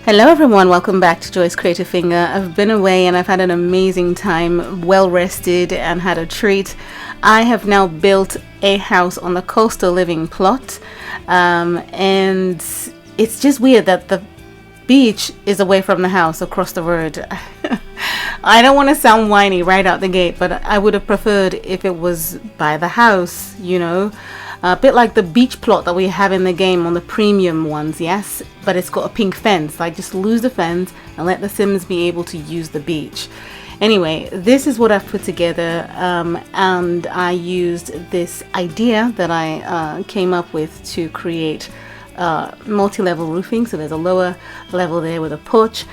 Hello everyone, welcome back to Joy's Creative Finger. I've been away and I've had an amazing time, well rested and had a treat. I have now built a house on the coastal living plot, and it's just weird that the beach is away from the house across the road. I don't want to sound whiny right out the gate, but I would have preferred if it was by the house, you know. A bit like the beach plot that we have in the game on the premium ones, yes, but it's got a pink fence. Like, just lose the fence and let the Sims be able to use the beach. Anyway, this is what I've put together, and I used this idea that I came up with to create multi-level roofing. So there's a lower level there with a porch,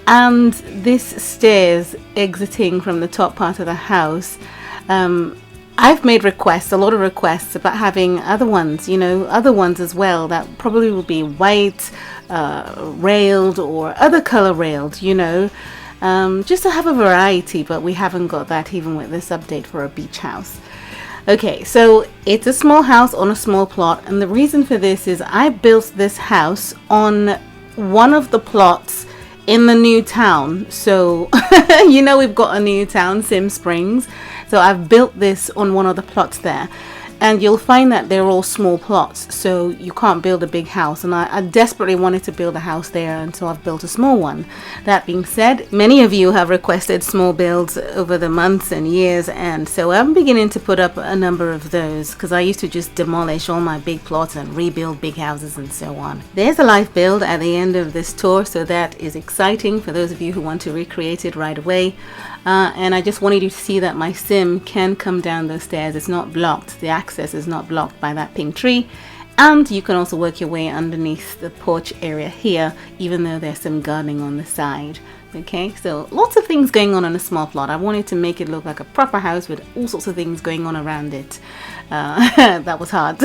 and this stairs exiting from the top part of the house. I've made requests, a lot of requests about having other ones, you know, other ones as well that probably will be white, railed or other color railed, you know, just to have a variety, but we haven't got that even with this update for a beach house. Okay, so it's a small house on a small plot, and the reason for this is I built this house on one of the plots in the new town. So you know, we've got a new town, Sim Springs. So I've built this on one of the plots there, and you'll find that they're all small plots, so you can't build a big house, and I desperately wanted to build a house there, and so I've built a small one. That being said, many of you have requested small builds over the months and years, and so I'm beginning to put up a number of those, because I used to just demolish all my big plots and rebuild big houses and so on. There's a live build at the end of this tour, so that is exciting for those of you who want to recreate it right away. And I just wanted you to see that my sim can come down those stairs. It's not blocked. The access is not blocked by that pink tree. And you can also work your way underneath the porch area here, even though there's some gardening on the side. Okay, so lots of things going on in a small plot. I wanted to make it look like a proper house with all sorts of things going on around it. That was hard.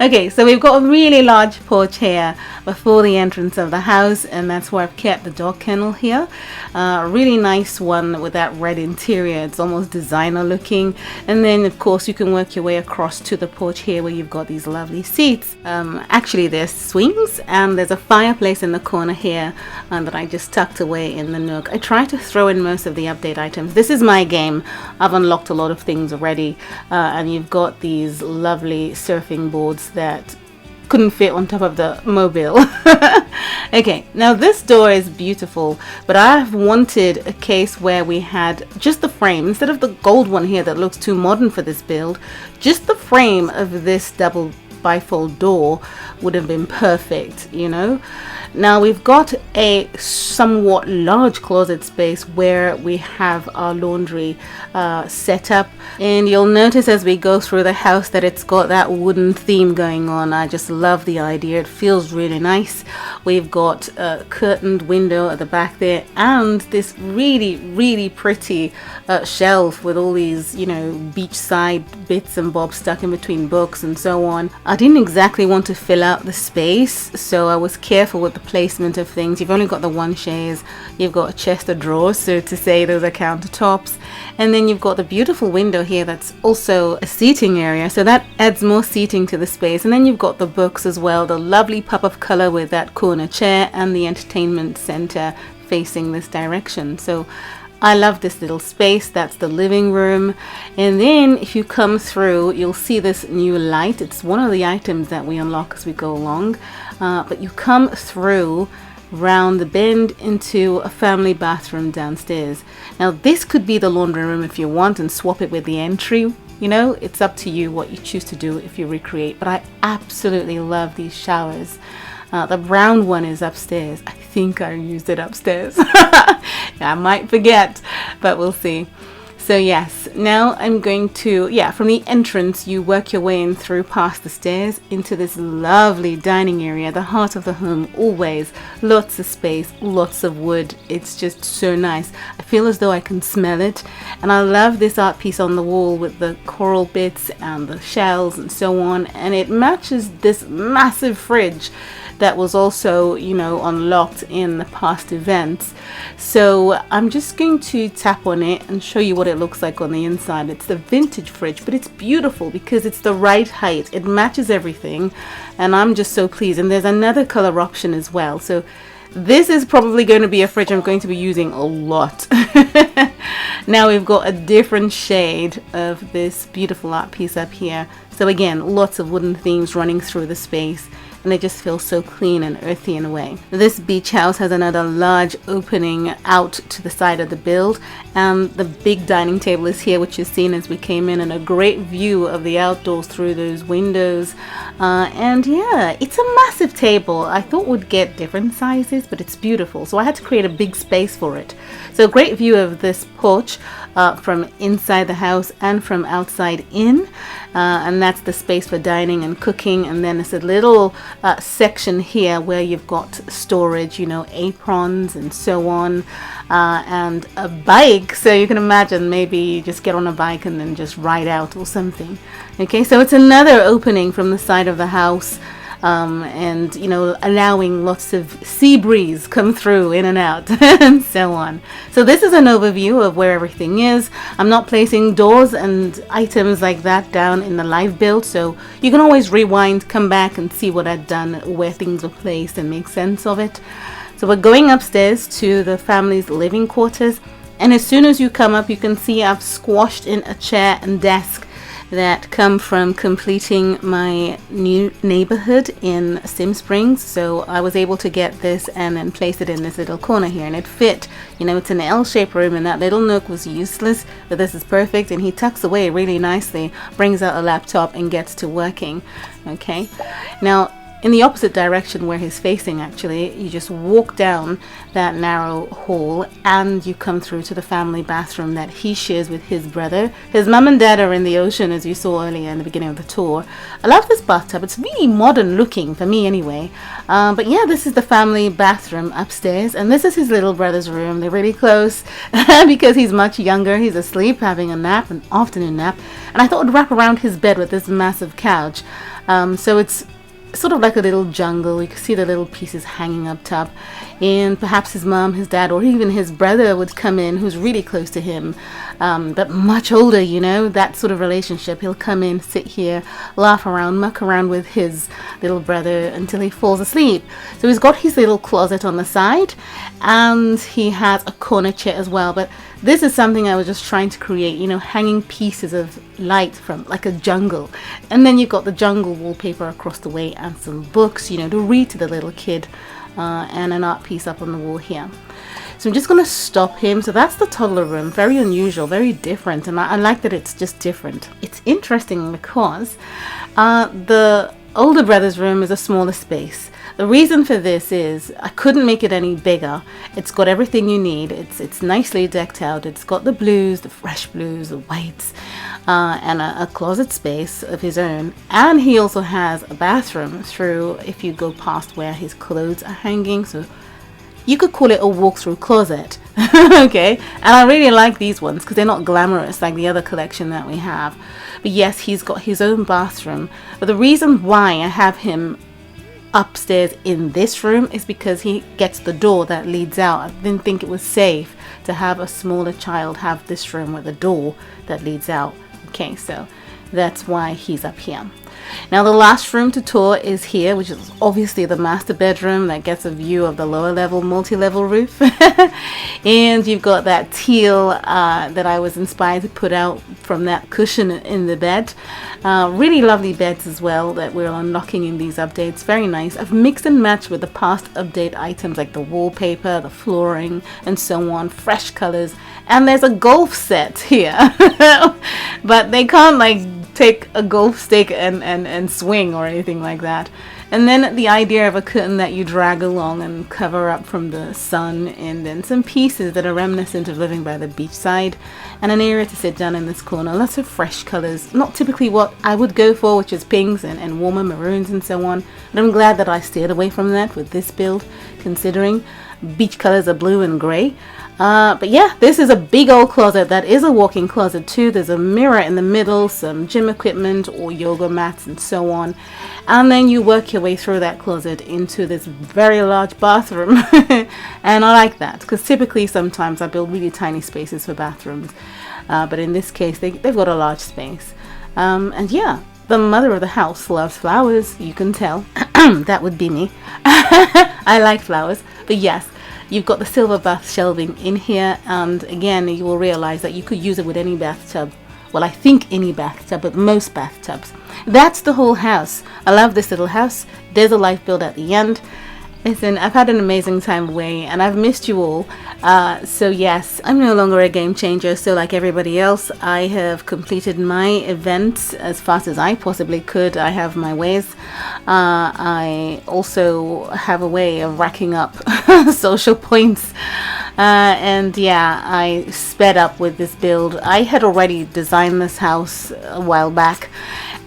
Okay, so we've got a really large porch here before the entrance of the house, and that's where I've kept the dog kennel here. Really nice one with that red interior. It's almost designer looking. And then of course you can work your way across to the porch here where you've got these lovely seats. Actually there's swings, and there's a fireplace in the corner here that I just tucked away in the nook. I try to throw in most of the update items. This is my game. I've unlocked a lot of things already, and you've got these lovely surfing boards that couldn't fit on top of the mobile. Okay, now this door is beautiful, but I've wanted a case where we had just the frame instead of the gold one here that looks too modern for this build. Just the frame of this double bifold door would have been perfect, you know. Now we've got a somewhat large closet space where we have our laundry set up, and you'll notice as we go through the house that it's got that wooden theme going on. I just love the idea. It feels really nice. We've got a curtained window at the back there, and this really pretty shelf with all these, you know, beachside bits and bobs stuck in between books and so on. I didn't exactly want to fill out the space, so I was careful with the placement of things. You've only got the one chaise, you've got a chest of drawers, so to say, those are countertops, and then you've got the beautiful window here that's also a seating area, so that adds more seating to the space. And then you've got the books as well, the lovely pop of color with that corner chair and the entertainment center facing this direction. So I love this little space. That's the living room. And then if you come through, you'll see this new light. It's one of the items that we unlock as we go along. But you come through round the bend into a family bathroom downstairs. Now this could be the laundry room if you want and swap it with the entry. You know, it's up to you what you choose to do if you recreate. But I absolutely love these showers. The brown one is upstairs. I think I used it upstairs. I might forget, but we'll see. So yes, now I'm going to, from the entrance, you work your way in through past the stairs into this lovely dining area, the heart of the home, always. Lots of space, lots of wood. It's just so nice. I feel as though I can smell it. And I love this art piece on the wall with the coral bits and the shells and so on. And it matches this massive fridge that was also, you know, unlocked in the past events. So I'm just going to tap on it and show you what it looks like on the inside. It's the vintage fridge, but it's beautiful because it's the right height. It matches everything, and I'm just so pleased. And there's another color option as well. So This is probably going to be a fridge I'm going to be using a lot. Now we've got a different shade of this beautiful art piece up here. So again, lots of wooden themes running through the space, and it just feels so clean and earthy in a way. This beach house has another large opening out to the side of the build, and the big dining table is here, which is seen as we came in, and a great view of the outdoors through those windows. And yeah, it's a massive table. I thought would get different sizes, but it's beautiful, so I had to create a big space for it. So great view of this porch from inside the house and from outside in, and that's the space for dining and cooking. And then it's a little section here where you've got storage, you know, aprons and so on, and a bike, so you can imagine maybe you just get on a bike and then just ride out or something. Okay, so it's another opening from the side of the house, and you know, allowing lots of sea breeze come through in and out and so on. So this is an overview of where everything is. I'm not placing doors and items like that down in the live build, so you can always rewind, come back and see what I've done, where things were placed, and make sense of it. So we're going upstairs to the family's living quarters, and as soon as you come up, you can see I've squashed in a chair and desk that come from completing my new neighborhood in Sim Springs. So I was able to get this and then place it in this little corner here, and it fit. You know, it's an L-shaped room, and that little nook was useless, but this is perfect. And he tucks away really nicely, brings out a laptop and gets to working. Okay, now in the opposite direction where he's facing, actually, you just walk down that narrow hall and you come through to the family bathroom that he shares with his brother. His mum and dad are in the ocean, as you saw earlier in the beginning of the tour. I love this bathtub. It's really modern looking, for me anyway. But yeah, this is the family bathroom upstairs, and this is his little brother's room. They're really close because he's much younger. He's asleep, having a nap, an afternoon nap, and I thought I'd wrap around his bed with this massive couch. So it's sort of like a little jungle. You can see the little pieces hanging up top, and perhaps his mom, his dad, or even his brother would come in, who's really close to him, but much older, you know, that sort of relationship. He'll come in, sit here, laugh around, muck around with his little brother until he falls asleep. So he's got his little closet on the side, and he has a corner chair as well. But this is something I was just trying to create, you know, hanging pieces of light from like a jungle. And then you've got the jungle wallpaper across the way and some books, you know, to read to the little kid, and an art piece up on the wall here. So I'm just going to stop him. So that's the toddler room. Very unusual, very different. And I like that it's just different. It's interesting because the older brother's room is a smaller space. The reason for this is I couldn't make it any bigger. It's got everything you need. It's nicely decked out. It's got the blues, the fresh blues, the whites, and a closet space of his own. And he also has a bathroom through, if you go past where his clothes are hanging. So you could call it a walk-through closet. Okay, and I really like these ones because they're not glamorous like the other collection that we have. But yes, he's got his own bathroom. But the reason why I have him upstairs in this room is because he gets the door that leads out. I didn't think it was safe to have a smaller child have this room with a door that leads out. Okay, so that's why he's up here. Now the last room to tour is here, which is obviously the master bedroom that gets a view of the lower level multi-level roof. And you've got that teal that I was inspired to put out from that cushion in the bed. Really lovely beds as well that we're unlocking in these updates. Very nice. I've mixed and matched with the past update items like the wallpaper, the flooring, and so on. Fresh colors. And there's a golf set here. But they can't like take a golf stick and swing or anything like that. And then the idea of a curtain that you drag along and cover up from the sun, and then some pieces that are reminiscent of living by the beachside, and an area to sit down in this corner. Lots of fresh colors, not typically what I would go for, which is pinks and warmer maroons and so on, but I'm glad that I steered away from that with this build, considering beach colors are blue and gray. But yeah, this is a big old closet that is a walk-in closet too. There's a mirror in the middle, some gym equipment or yoga mats and so on, and then you work your way through that closet into this very large bathroom. And I like that because typically sometimes I build really tiny spaces for bathrooms, but in this case they've got a large space. And yeah, the mother of the house loves flowers, you can tell. That would be me. I like flowers, But yes, you've got the silver bath shelving in here, and again, you will realize that you could use it with any bathtub. Well, I think any bathtub, but most bathtubs. That's the whole house. I love this little house. There's a life build at the end. Listen, I've had an amazing time away and I've missed you all. So yes, I'm no longer a game changer. So like everybody else, I have completed my events as fast as I possibly could. I have my ways. I also have a way of racking up social points. And yeah, I sped up with this build. I had already designed this house a while back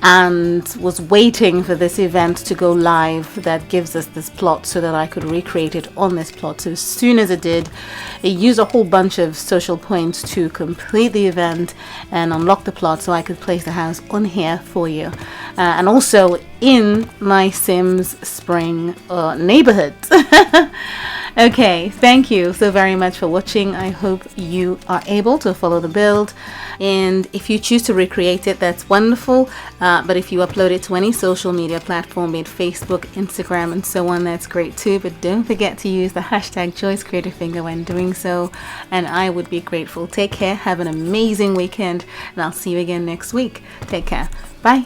and was waiting for this event to go live that gives us this plot so that I could recreate it on this plot. So as soon as it did, it used a whole bunch of social points to complete the event and unlock the plot so I could place the house on here for you. And also in my Sims Spring neighborhood. Okay, thank you so very much for watching. I hope you are able to follow the build, and if you choose to recreate it, that's wonderful. But if you upload it to any social media platform, be it Facebook, Instagram, and so on, that's great too. But don't forget to use the hashtag JCfinger when doing so, and I would be grateful. Take care, have an amazing weekend, and I'll see you again next week. Take care. Bye.